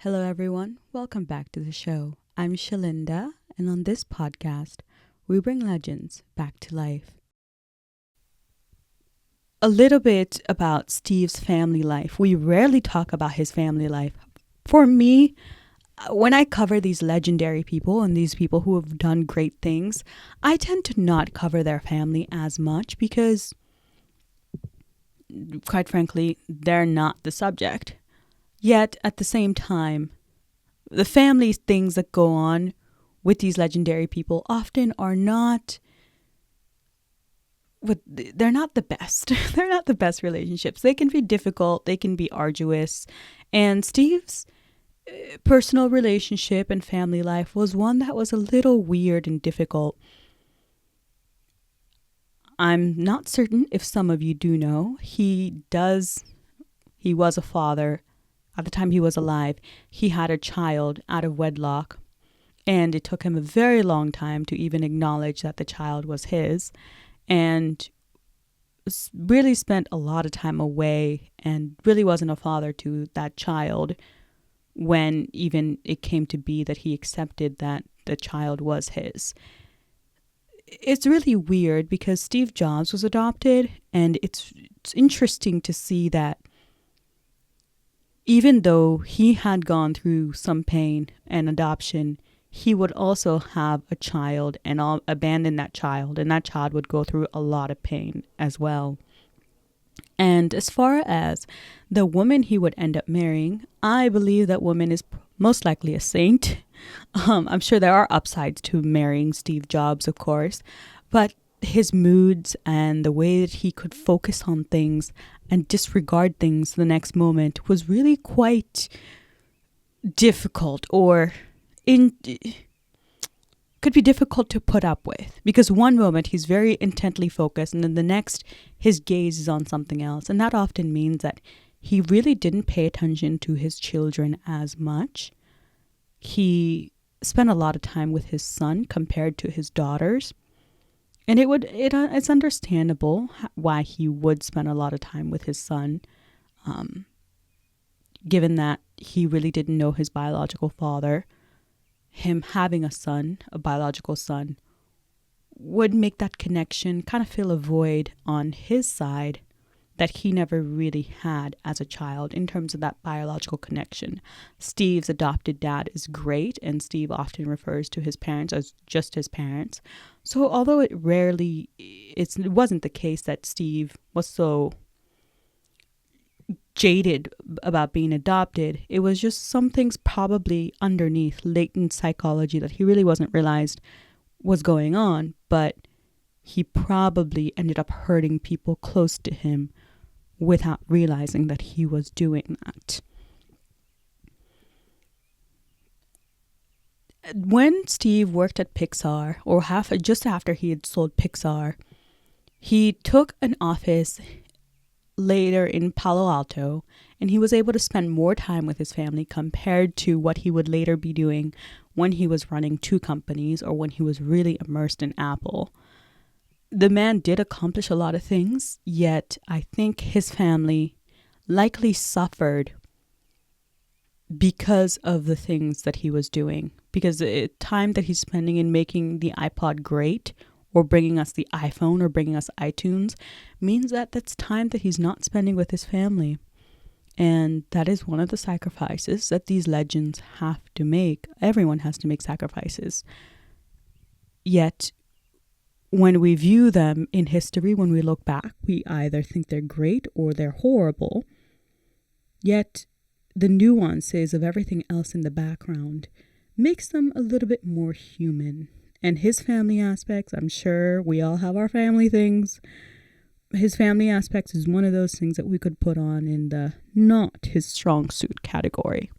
Hello, everyone. Welcome back to the show. I'm Shalinda, and on this podcast, we bring legends back to life. A little bit about Steve's family life. We rarely talk about his family life. For me, when I cover these legendary people and these people who have done great things, I tend to not cover their family as much because, quite frankly, they're not the subject. Yet, at the same time, the family things that go on with these legendary people often are not they're not the best. They're not the best relationships. They can be difficult, they can be arduous. And Steve's personal relationship and family life was one that was a little weird and difficult. I'm not certain if some of you do know. He was a father. At the time he was alive, he had a child out of wedlock, and it took him a very long time to even acknowledge that the child was his, and really spent a lot of time away and really wasn't a father to that child when even it came to be that he accepted that the child was his. It's really weird because Steve Jobs was adopted, and it's interesting to see that even though he had gone through some pain and adoption, he would also have a child and abandon that child, and that child would go through a lot of pain as well. And as far as the woman he would end up marrying, I believe that woman is most likely a saint. I'm sure there are upsides to marrying Steve Jobs, of course, but his moods and the way that he could focus on things and disregard things the next moment was really quite difficult, or could be difficult to put up with, because one moment he's very intently focused and then the next his gaze is on something else, and that often means that he really didn't pay attention to his children as much. He spent a lot of time with his son compared to his daughters. And it's understandable why he would spend a lot of time with his son, given that he really didn't know his biological father. Him having a biological son, would make that connection kind of fill a void on his side that he never really had as a child in terms of that biological connection. Steve's adopted dad is great, and Steve often refers to his parents as just his parents. So although it wasn't the case that Steve was so jaded about being adopted, it was just some things probably underneath latent psychology that he really wasn't realized was going on, but he probably ended up hurting people close to him without realizing that he was doing that. When Steve worked at Pixar, or just after he had sold Pixar, he took an office later in Palo Alto, and he was able to spend more time with his family compared to what he would later be doing when he was running two companies or when he was really immersed in Apple. The man did accomplish a lot of things, yet I think his family likely suffered because of the things that he was doing. Because the time that he's spending in making the iPod great, or bringing us the iPhone, or bringing us iTunes, means that that's time that he's not spending with his family. And that is one of the sacrifices that these legends have to make. Everyone has to make sacrifices. Yet, when we view them in history, when we look back, we either think they're great or they're horrible. Yet, the nuances of everything else in the background makes them a little bit more human. And his family aspects, I'm sure we all have our family things. His family aspects is one of those things that we could put on in the not his strong suit category.